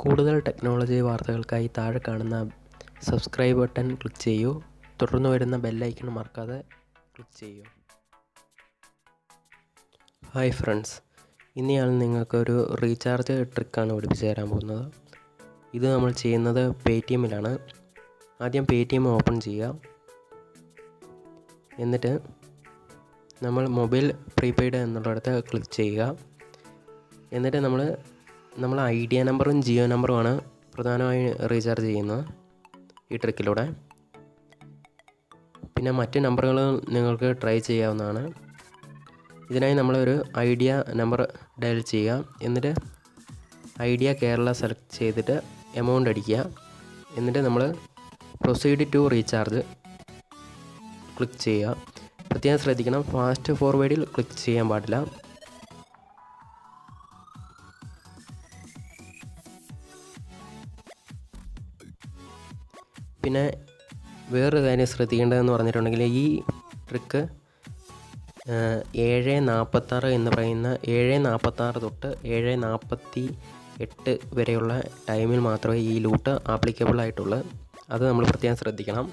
കൂടുതൽ ടെക്നോളജി വാർത്തകൾക്കായി താഴെ കാണുന്ന സബ്സ്ക്രൈബ് ബട്ടൺ ക്ലിക്ക് ചെയ്യൂ. തുടർന്ന് വരുന്ന ബെല്ലൈക്കൺ മറക്കാതെ ക്ലിക്ക് ചെയ്യൂ. ഹായ് ഫ്രണ്ട്സ്, ഇന്ന് ഞാൻ നിങ്ങൾക്കൊരു റീചാർജ് ട്രിക്കാണ് പഠിപ്പിച്ചു തരാൻ പോകുന്നത്. ഇത് നമ്മൾ ചെയ്യുന്നത് പേടിഎമ്മിലാണ്. ആദ്യം പേടിഎം ഓപ്പൺ ചെയ്യുക. എന്നിട്ട് നമ്മൾ മൊബൈൽ പ്രീപെയ്ഡ് എന്നുള്ളിടത്ത് ക്ലിക്ക് ചെയ്യുക. എന്നിട്ട് നമ്മൾ ഐഡിയ നമ്പറും ജിയോ നമ്പറുമാണ് പ്രധാനമായും റീചാർജ് ചെയ്യുന്നത് ഈ ട്രിക്കിലൂടെ. പിന്നെ മറ്റ് നമ്പറുകൾ നിങ്ങൾക്ക് ട്രൈ ചെയ്യാവുന്നതാണ്. ഇതിനായി നമ്മളൊരു ഐഡിയ നമ്പർ ഡയൽ ചെയ്യുക. എന്നിട്ട് ഐഡിയ കേരള സെലക്ട് ചെയ്തിട്ട് എമൗണ്ട് അടിക്കുക. എന്നിട്ട് നമ്മൾ പ്രൊസീഡ് ടു റീചാർജ് ക്ലിക്ക് ചെയ്യുക. പ്രത്യേകം ശ്രദ്ധിക്കണം, ഫാസ്റ്റ് ഫോർവേഡിൽ ക്ലിക്ക് ചെയ്യാൻ പാടില്ല. പിന്നെ വേറൊരു കാര്യം ശ്രദ്ധിക്കേണ്ടതെന്ന് പറഞ്ഞിട്ടുണ്ടെങ്കിൽ ഈ ട്രിക്ക് 7:46 എന്ന് പറയുന്ന 7:46 തൊട്ട് 7:48 വരെയുള്ള ടൈമിൽ മാത്രമേ ഈ ലൂട്ട് ആപ്ലിക്കബിൾ ആയിട്ടുള്ളൂ. അത് നമ്മൾ പ്രത്യേകം ശ്രദ്ധിക്കണം.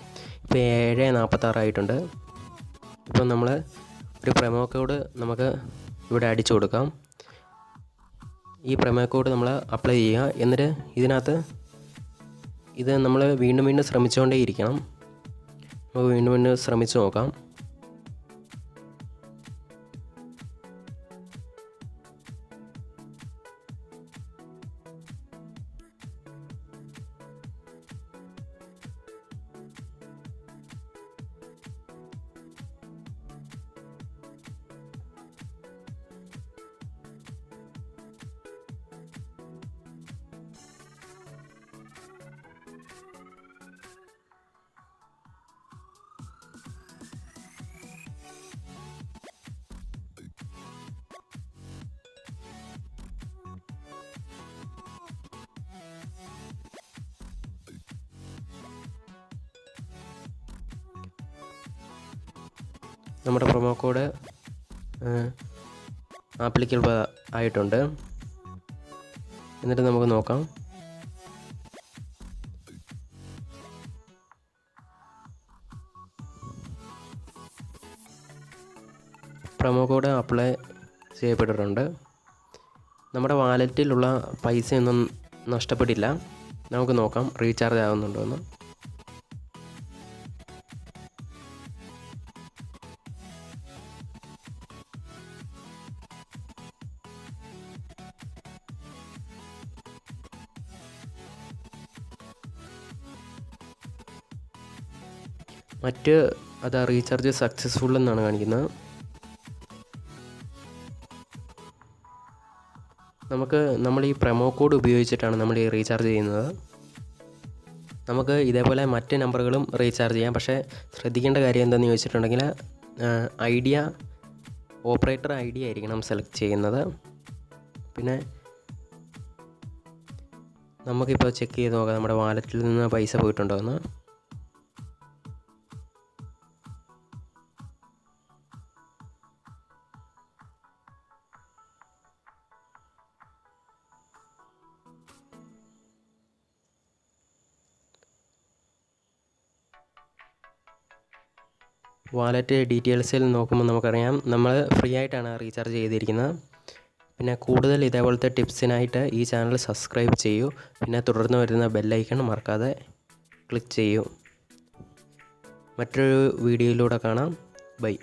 ഇപ്പോൾ 7:46 ആയിട്ടുണ്ട്. ഇപ്പം നമ്മൾ ഒരു പ്രൊമോ കോഡ് നമുക്ക് ഇവിടെ അടിച്ചു കൊടുക്കാം. ഈ പ്രൊമോ കോഡ് നമ്മൾ അപ്ലൈ ചെയ്യുക. എന്നിട്ട് ഇതിനകത്ത് ഇത് നമ്മൾ വീണ്ടും ശ്രമിച്ചുകൊണ്ടേ ഇരിക്കണം. നമുക്ക് വീണ്ടും ശ്രമിച്ചു നോക്കാം. നമ്മുടെ പ്രൊമോ കോഡ് ആപ്ലിക്കബിൾ ആയിട്ടുണ്ട്. എന്നിട്ട് നമുക്ക് നോക്കാം. പ്രൊമോ കോഡ് അപ്ലൈ ചെയ്യപ്പെട്ടിട്ടുണ്ട്. നമ്മുടെ വാലറ്റിലുള്ള പൈസയൊന്നും നഷ്ടപ്പെട്ടില്ല. നമുക്ക് നോക്കാം റീചാർജ് ആകുന്നുണ്ടോ എന്ന്. റീചാർജ് സക്സസ്ഫുൾ എന്നാണ് കാണിക്കുന്നത്. നമ്മൾ ഈ പ്രൊമോ കോഡ് ഉപയോഗിച്ചിട്ടാണ് നമ്മൾ ഈ റീചാർജ് ചെയ്യുന്നത്. നമുക്ക് ഇതേപോലെ മറ്റ് നമ്പറുകളും റീചാർജ് ചെയ്യാം. പക്ഷേ ശ്രദ്ധിക്കേണ്ട കാര്യം എന്താണെന്ന് ചോദിച്ചിട്ടുണ്ടെങ്കിൽ ഓപ്പറേറ്റർ ഐഡിയ ആയിരിക്കണം സെലക്ട് ചെയ്യുന്നത്. പിന്നെ നമുക്കിപ്പോൾ ചെക്ക് ചെയ്ത് നോക്കാം നമ്മുടെ വാലറ്റിൽ നിന്ന് പൈസ പോയിട്ടുണ്ടോ എന്ന്. വാലറ്റ് ഡീറ്റെയിൽസിൽ നോക്കുമ്പോൾ നമുക്കറിയാം നമ്മൾ ഫ്രീ ആയിട്ടാണ് റീചാർജ് ചെയ്തിരിക്കുന്നത്. പിന്നെ കൂടുതൽ ഇതേപോലത്തെ ടിപ്സിനായിട്ട് ഈ ചാനൽ സബ്സ്ക്രൈബ് ചെയ്യൂ. പിന്നെ തുടർന്ന് വരുന്ന ബെല്ലൈക്കൺ മറക്കാതെ ക്ലിക്ക് ചെയ്യൂ. മറ്റൊരു വീഡിയോയിലൂടെ കാണാം. ബൈ.